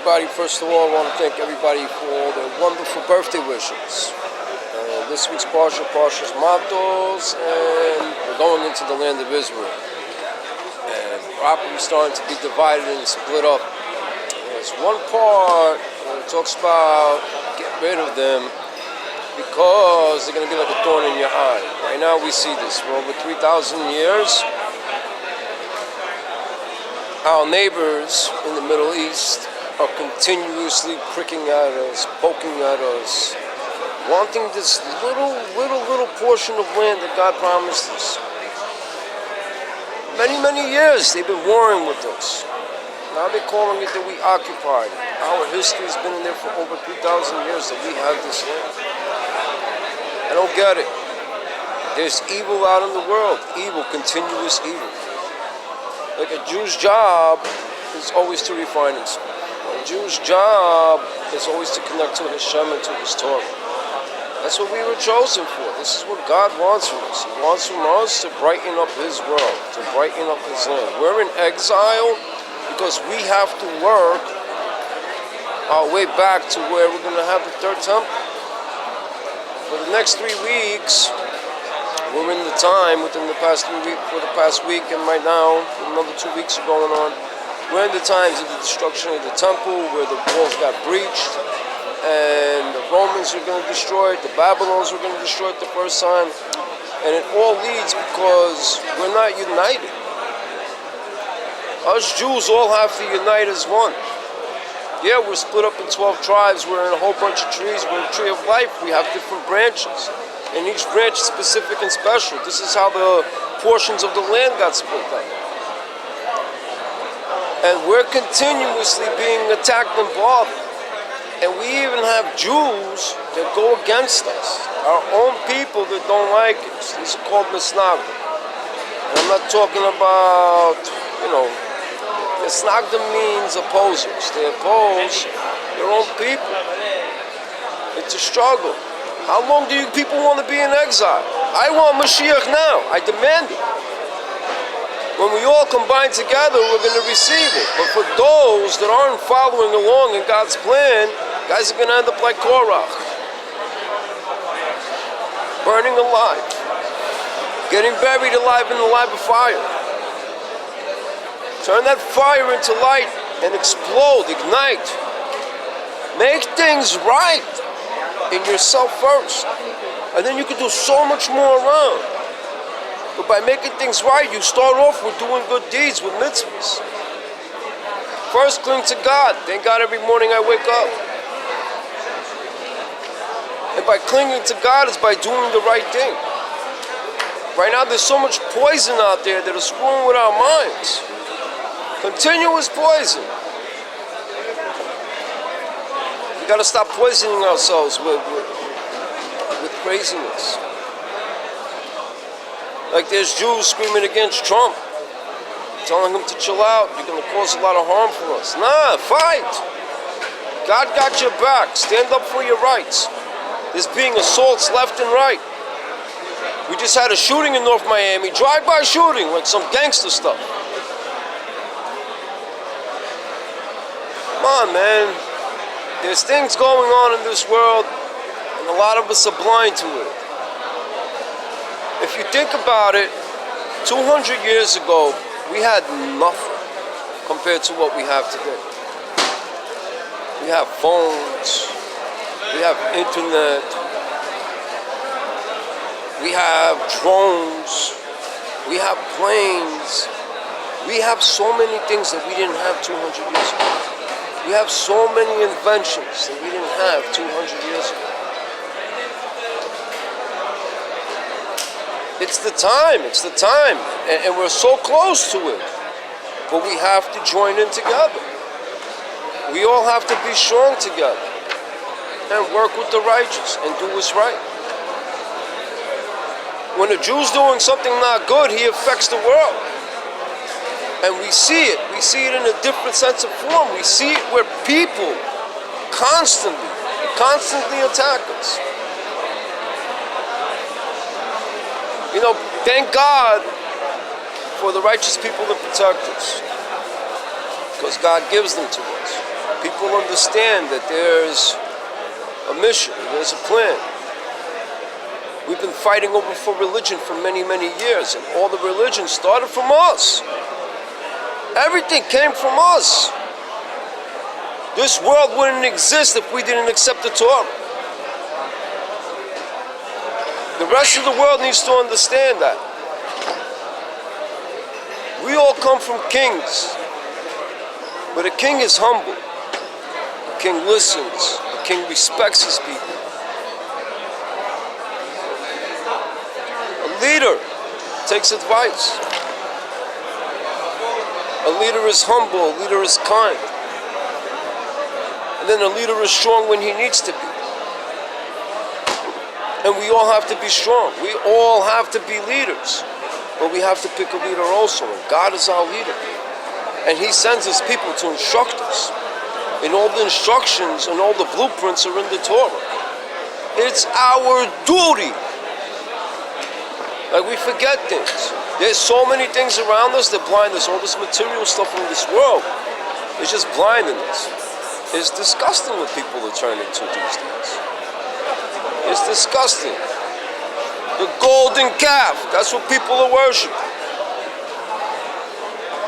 everybody. First of all, I want to thank everybody for all their wonderful birthday wishes. This week's Parshas Matos, and we're going into the land of Israel. And property starting to be divided and split up. There's one part where it talks about get rid of them because they're going to be like a thorn in your eye. Right now we see this for over 3,000 years. Our neighbors in the Middle East are continuously pricking at us, poking at us, wanting this little portion of land that God promised us. Many years they've been warring with us. Now they're calling it that we occupied it. Our history has been in there for over 2,000 years that we have this land. I don't get it. There's evil out in the world. Evil, continuous evil. Like a Jew's job is always to refine himself. A Jew's job is always to connect to Hashem and to His Torah. That's what we were chosen for. This is what God wants from us. He wants from us to brighten up His world, to brighten up His land. We're in exile because we have to work our way back to where we're going to have the third temple. For the next 3 weeks, we're in the time within the past 3 weeks, for the past week, and right now, another 2 weeks are going on. We're in the times of the destruction of the temple, where the walls got breached, and the Romans were going to destroy it, the Babylons were going to destroy it the first time, and it all leads because we're not united. Us Jews all have to unite as one. Yeah, we're split up in 12 tribes, we're in a whole bunch of trees, we're in a tree of life, we have different branches. And each branch is specific and special. This is how the portions of the land got split up. And we're continuously being attacked and bothered. And we even have Jews that go against us. Our own people that don't like us. These are called Misnagdim. And I'm not talking about, Misnagdim means opposers. They oppose their own people. It's a struggle. How long do you people want to be in exile? I want Mashiach now. I demand it. When we all combine together, we're going to receive it. But for those that aren't following along in God's plan, guys are going to end up like Korach. Burning alive. Getting buried alive in the lava fire. Turn that fire into light and explode, ignite. Make things right in yourself first, and then you can do so much more around. But by making things right, you start off with doing good deeds, with mitzvahs. First, cling to God. Thank God every morning I wake up. And by clinging to God is by doing the right thing. Right now there's so much poison out there that is screwing with our minds. Continuous poison. We got to stop poisoning ourselves with craziness. Like there's Jews screaming against Trump, telling him to chill out. You're going to cause a lot of harm for us. Nah, fight. God got your back. Stand up for your rights. There's being assaults left and right. We just had a shooting in North Miami, drive-by shooting, like some gangster stuff. Come on, man. There's things going on in this world, and a lot of us are blind to it. If you think about it, 200 years ago, we had nothing compared to what we have today. We have phones, we have internet, we have drones, we have planes, we have so many things that we didn't have 200 years ago. We have so many inventions that we didn't have 200 years ago. It's the time, and we're so close to it. But we have to join in together. We all have to be strong together and work with the righteous and do what's right. When a Jew's doing something not good, he affects the world. And we see it in a different sense of form. We see it where people constantly attack us. Thank God for the righteous people that protect us, because God gives them to us. People understand that there's a mission, there's a plan. We've been fighting over for religion for many, many years, and all the religions started from us. Everything came from us. This world wouldn't exist if we didn't accept the Torah. The rest of the world needs to understand that. We all come from kings, but a king is humble. A king listens. A king respects his people. A leader takes advice. A leader is humble. A leader is kind. And then a leader is strong when he needs to be. And we all have to be strong. We all have to be leaders. But we have to pick a leader also. And God is our leader. And he sends his people to instruct us. And all the instructions and all the blueprints are in the Torah. It's our duty. Like, we forget things. There's so many things around us that blind us. All this material stuff in this world is just blinding us. It's disgusting what people are turning to these days. It's disgusting. The golden calf, that's what people are worshiping.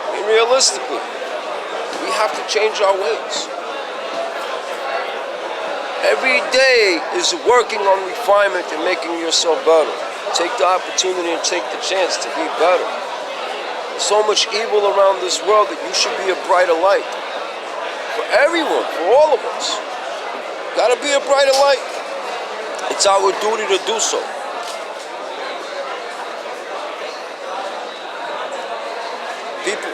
I mean, realistically, we have to change our ways. Every day is working on refinement and making yourself better. Take the opportunity and take the chance to be better. There's so much evil around this world that you should be a brighter light. For everyone, for all of us. Gotta be a brighter light. It's our duty to do so. People,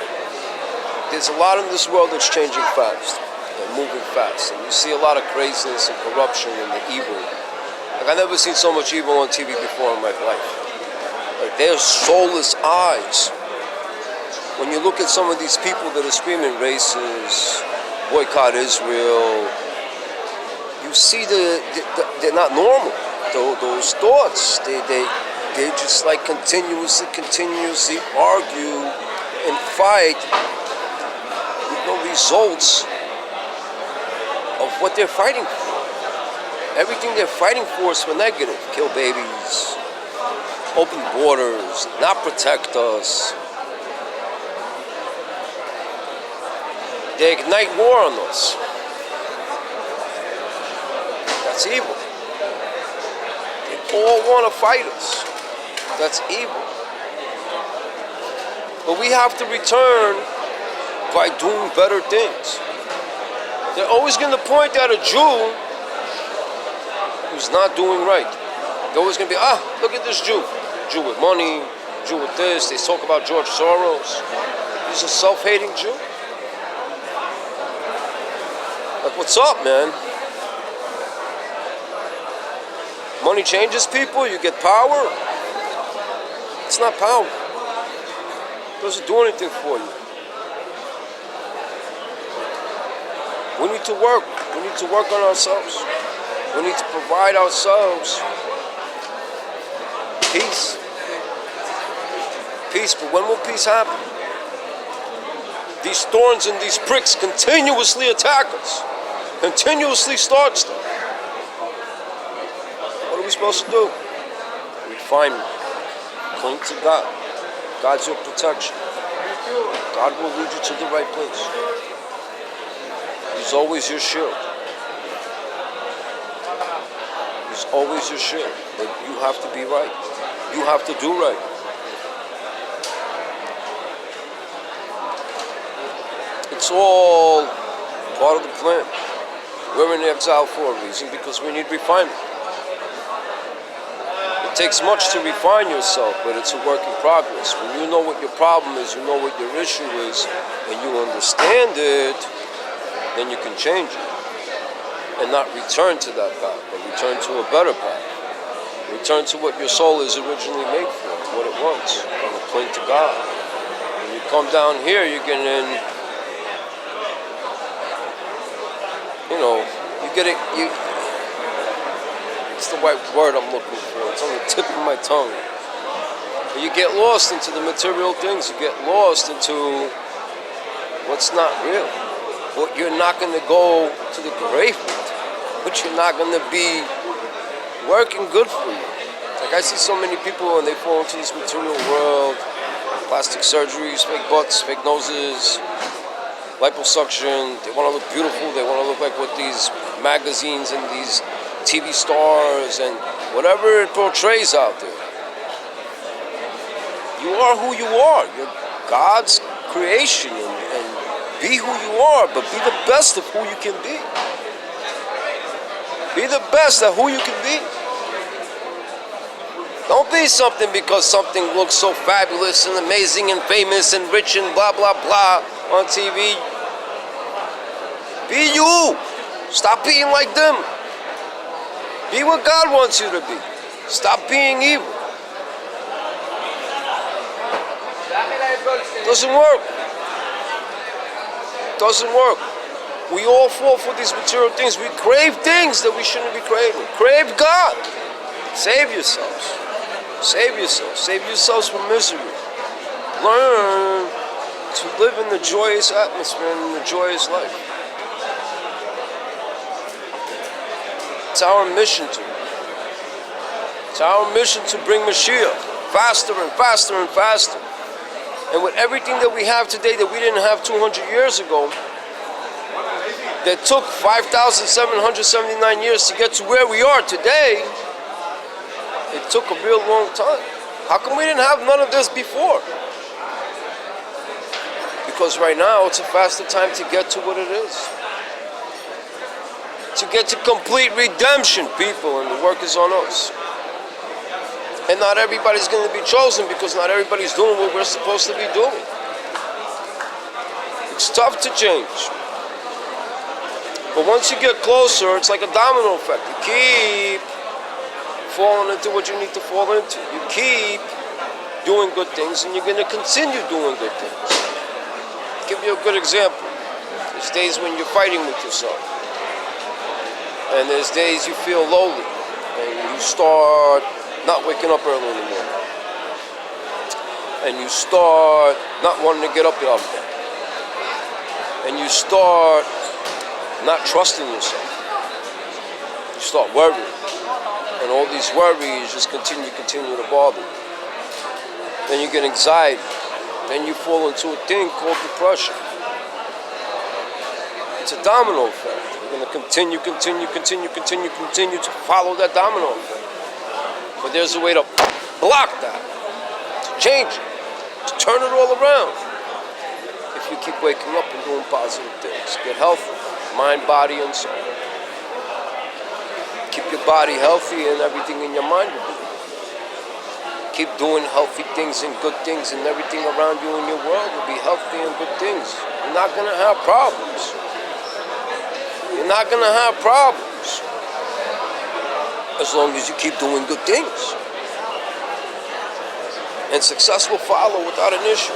there's a lot in this world that's changing fast and moving fast. And you see a lot of craziness and corruption and the evil. Like, I've never seen so much evil on TV before in my life. Like, there's soulless eyes. When you look at some of these people that are screaming races, boycott Israel, you see they're not normal. Those thoughts, they just like continuously argue and fight with no results of what they're fighting for. Everything they're fighting for is for negative. Kill babies, open borders, not protect us. They ignite war on us. That's evil. They all want to fight us. That's evil. But we have to return by doing better things. They're always going to point at a Jew who's not doing right. They're always going to be, look at this Jew. Jew with money, Jew with this. They talk about George Soros. He's a self-hating Jew. Like, what's up, man? Money changes people, you get power. It's not power. It doesn't do anything for you. We need to work. We need to work on ourselves. We need to provide ourselves peace. Peace, but when will peace happen? These thorns and these pricks continuously attack us. Continuously start stuff. What are we supposed to do? Refinement. Cling to God. God's your protection. God will lead you to the right place. He's always your shield. He's always your shield. But you have to be right. You have to do right. It's all part of the plan. We're in exile for a reason, because we need refinement. It takes much to refine yourself, but it's a work in progress. When you know what your problem is, you know what your issue is, and you understand it, then you can change it. And not return to that path, but return to a better path. Return to what your soul is originally made for, what it wants, and cling to God. When you come down here, you're getting, you get it, it's the right word I'm looking for. It's on the tip of my tongue. But you get lost into the material things. You get lost into what's not real. what you're not going to go to the grave with, what you're not going to be working good for you. Like I see so many people and they fall into this material world, plastic surgeries, fake butts, fake noses, liposuction. They want to look beautiful. They want to look like what these magazines and these TV stars and whatever it portrays out there. You are who you are. You're God's creation, and be who you are, but be the best of who you can be. Be the best at who you can be. Don't be something because something looks so fabulous and amazing and famous and rich and blah, blah, blah on TV. Be you. Stop being like them. Be what God wants you to be. Stop being evil. Doesn't work. Doesn't work. We all fall for these material things. We crave things that we shouldn't be craving. Crave God. Save yourselves. Save yourselves. Save yourselves from misery. Learn to live in the joyous atmosphere and in the joyous life. It's our mission to. It's our mission to bring Mashiach faster and faster and faster. And with everything that we have today that we didn't have 200 years ago, that took 5,779 years to get to where we are today, it took a real long time. How come we didn't have none of this before? Because right now it's a faster time to get to what it is. To get to complete redemption, people, and the work is on us. And not everybody's going to be chosen because not everybody's doing what we're supposed to be doing. It's tough to change. But once you get closer, it's like a domino effect. You keep falling into what you need to fall into. You keep doing good things, and you're going to continue doing good things. I'll give you a good example. There's days when you're fighting with yourself. And there's days you feel lowly. And you start not waking up early in the morning. And you start not wanting to get up out of bed. And you start not trusting yourself. You start worrying. And all these worries just continue to bother you. Then you get anxiety. Then you fall into a thing called depression. It's a domino effect. You're going to continue to follow that domino effect. But there's a way to block that, to change it, to turn it all around. If you keep waking up and doing positive things, get healthy, mind, body, and soul. Keep your body healthy and everything in your mind will be. Keep doing healthy things and good things, and everything around you in your world will be healthy and good things. You're not going to have problems. You're not going to have problems. As long as you keep doing good things. And success will follow without an issue.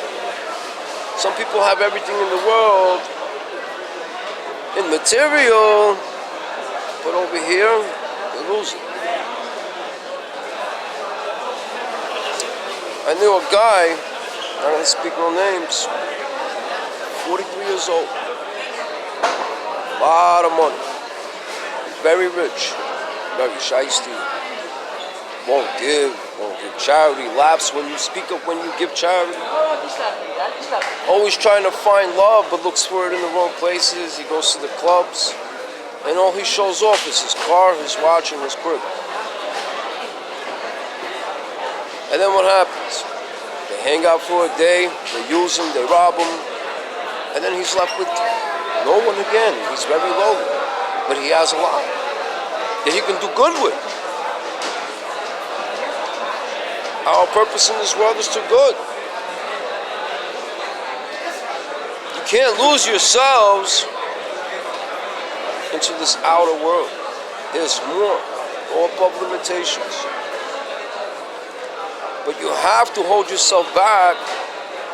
Some people have everything in the world in material, but over here, they lose it. I knew a guy, I'm not going to speak no names, 43 years old, a lot of money, very rich. Very shiesty, won't give charity, laughs when you speak up when you give charity. Always trying to find love, but looks for it in the wrong places. He goes to the clubs, and all he shows off is his car, his watch, and his crib. And then what happens? They hang out for a day, they use him, they rob him, and then he's left with no one again. He's very lonely, but he has a lot that he can do good with. Our purpose in this world is to good. You can't lose yourselves into this outer world. There's more, all above limitations. But you have to hold yourself back,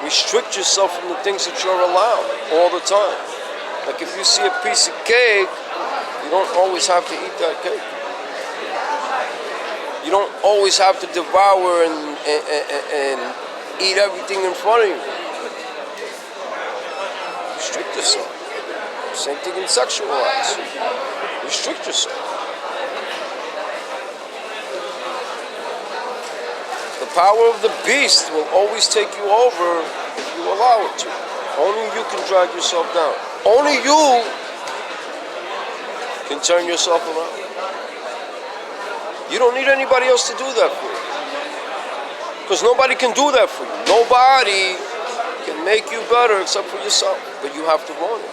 restrict yourself from the things that you're allowed all the time. Like if you see a piece of cake, you don't always have to eat that cake. You don't always have to devour and eat everything in front of you. Restrict yourself. Same thing in sexual acts. Restrict yourself. The power of the beast will always take you over if you allow it to. Only you can drag yourself down. Only you can turn yourself around. You don't need anybody else to do that for you. Because nobody can do that for you. Nobody can make you better except for yourself. But you have to want it.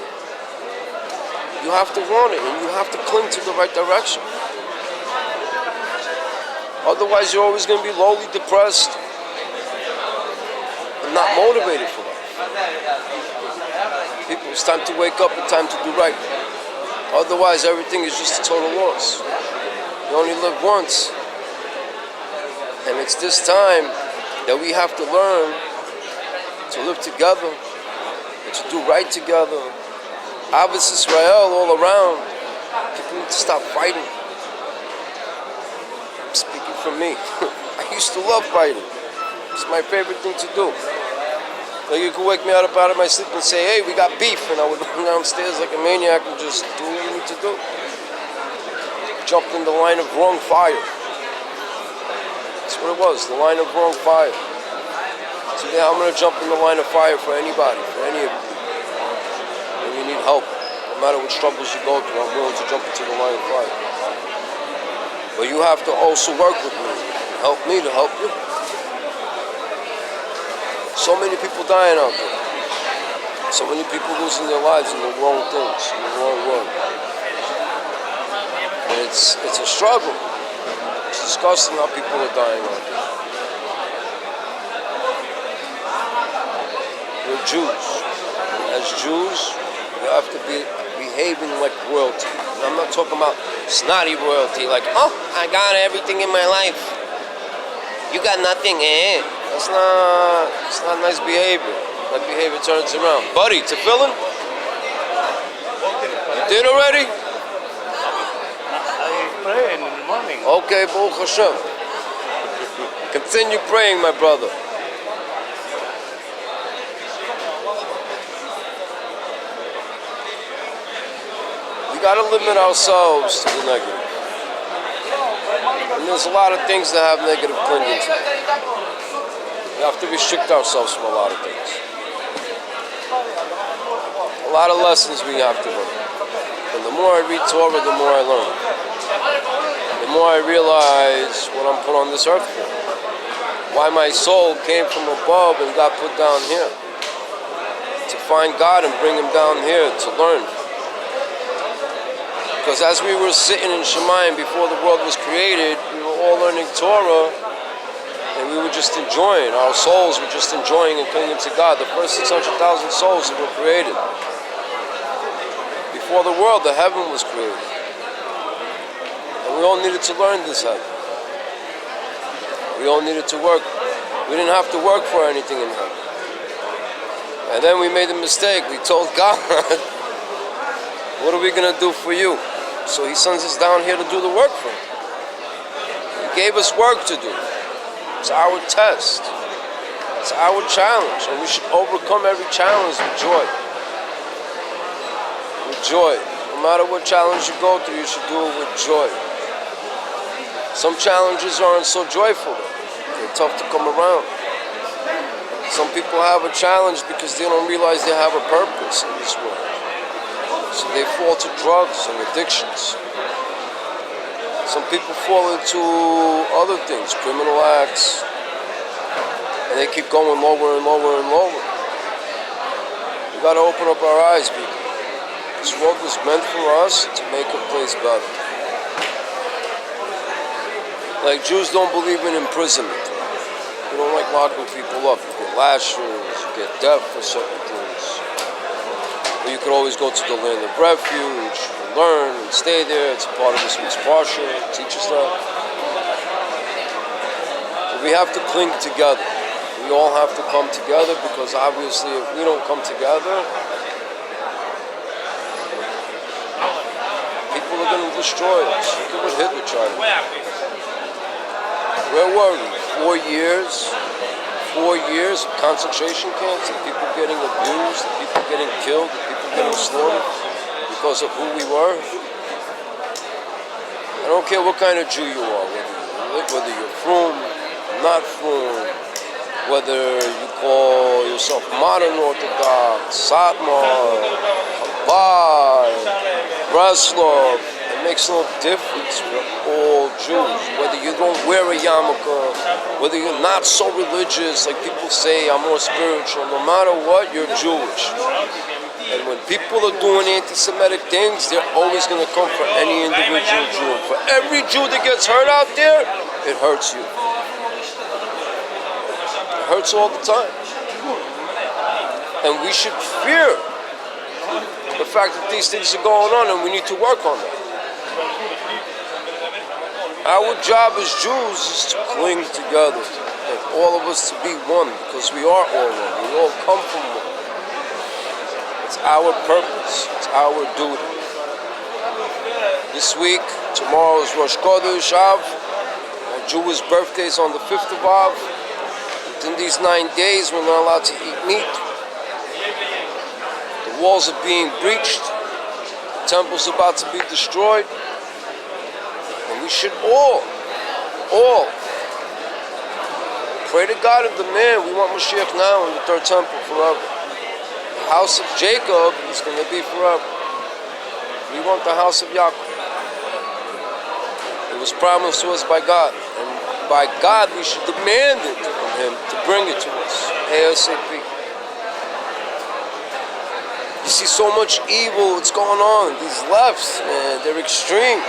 You have to want it, and you have to cling to the right direction. Otherwise, you're always going to be lowly, depressed, and not motivated for life. People, it's time to wake up and time to do right. Otherwise, everything is just a total loss. You only live once. And it's this time that we have to learn to live together and to do right together. Ahavas Israel all around. People need to stop fighting. I'm speaking for me. I used to love fighting. It's my favorite thing to do. Like you could wake me up out of my sleep and say, hey, we got beef. And I would run downstairs like a maniac and just do what you need to do. Jumped in the line of wrong fire. That's what it was, the line of wrong fire. So yeah, I'm going to jump in the line of fire for anybody, for any of you. When you need help, no matter what struggles you go through, I'm willing to jump into the line of fire. But you have to also work with me to help you. So many people dying out there. So many people losing their lives in the wrong things, in the wrong way. And it's a struggle. It's disgusting how people are dying out there. We're Jews. As Jews, we have to be behaving like royalty. And I'm not talking about snotty royalty, like, oh, I got everything in my life. You got nothing, eh? It's not nice behavior. That behavior turns around. Buddy, tefillin? You did already? I pray in the morning. Okay, Baruch Hashem. Continue praying, my brother. We got to limit ourselves to the negative. And there's a lot of things that have negative clinging to them. We have to restrict ourselves from a lot of things. A lot of lessons we have to learn. And the more I read Torah, the more I learn. The more I realize what I'm put on this earth for. Why my soul came from above and got put down here. To find God and bring Him down here to learn. Because as we were sitting in Shemayim before the world was created, we were all learning Torah, and we were just enjoying. Our souls were just enjoying and clinging to God. The first 600,000 souls that were created. Before the world, the heaven was created. And we all needed to learn this heaven. We all needed to work. We didn't have to work for anything in heaven. And then we made a mistake. We told God, what are we going to do for you? So He sends us down here to do the work for Him. He gave us work to do. It's our test. It's our challenge. And we should overcome every challenge with joy. With joy. No matter what challenge you go through, you should do it with joy. Some challenges aren't so joyful. They're tough to come around. Some people have a challenge because they don't realize they have a purpose in this world. So they fall to drugs and addictions. Some people fall into other things, criminal acts, and they keep going lower and lower and lower. We got to open up our eyes, people. This world was meant for us to make a place better. Like Jews don't believe in imprisonment. We don't like locking people up. You get lashes, you get death for certain things. But you could always go to the land of refuge and learn and stay there. It's a part of this week's Parsha. It teaches that. But we have to cling together. We all have to come together because obviously if we don't come together, people are going to destroy us. Look at what Hitler tried to do. Where were we? 4 years? 4 years of concentration camps and people getting abused, and people getting killed, and people getting slaughtered. because of who we were. I don't care what kind of Jew you are, whether you're frum, not frum, whether you call yourself modern Orthodox, Satmar, Chabad, Breslov. It makes no difference. We're all Jews. Whether you don't wear a yarmulke, whether you're not so religious, like people say, I'm more spiritual, no matter what, you're Jewish. And when people are doing anti-Semitic things, they're always going to come for any individual Jew. For every Jew that gets hurt out there, it hurts you. It hurts all the time. And we should fear the fact that these things are going on, and we need to work on that. Our job as Jews is to cling together, and all of us to be one, because we are all one. We all come from one. It's our purpose. It's our duty. This week, tomorrow is Rosh Chodesh Av. Our Jewish birthday is on the 5th of Av. Within these 9 days, we're not allowed to eat meat. The walls are being breached. The temple's about to be destroyed. And we should all pray to God and demand we want Mashiach now in the third temple forever. The house of Jacob is going to be forever. We want the house of Yaakov. It was promised to us by God. And by God, we should demand it from Him to bring it to us. ASAP. You see so much evil that's going on. These lefts, man, they're extreme.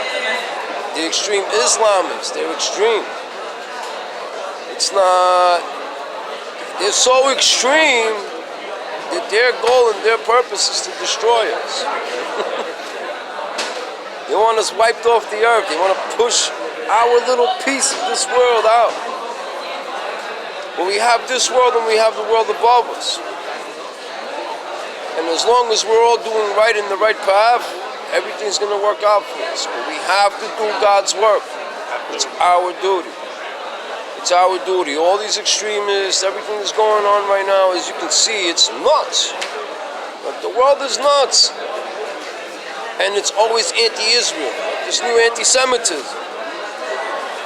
The extreme Islamists, they're extreme. It's not... They're so extreme that their goal and their purpose is to destroy us. They want us wiped off the earth. They want to push our little piece of this world out. But we have this world and we have the world above us. And as long as we're all doing right in the right path, everything's going to work out for us. But we have to do God's work. It's our duty. It's our duty. All these extremists, everything that's going on right now, as you can see, it's nuts. Like, the world is nuts. And it's always anti-Israel. Like this new anti-Semitism.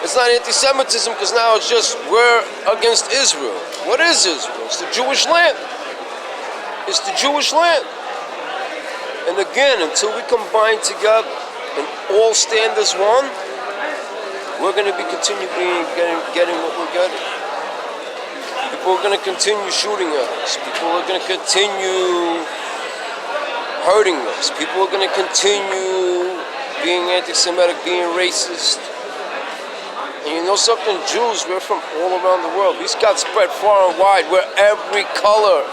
It's not anti-Semitism because now it's just we're against Israel. What is Israel? It's the Jewish land. It's the Jewish land. And again, until we combine together and all stand as one, we're going to be getting what we're getting. People are going to continue shooting at us. People are going to continue hurting us. People are going to continue being anti-Semitic, being racist. And you know something? Jews, we're from all around the world. We got spread far and wide. We're every color.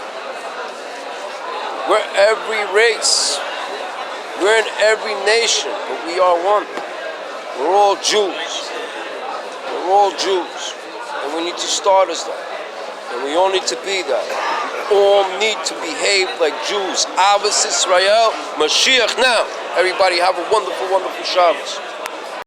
We're every race. We're in every nation, but we are one. We're all Jews. We're all Jews. And we need to start as that. And we all need to be that. We all need to behave like Jews. Avos Israel, Mashiach now. Everybody have a wonderful, wonderful Shabbos.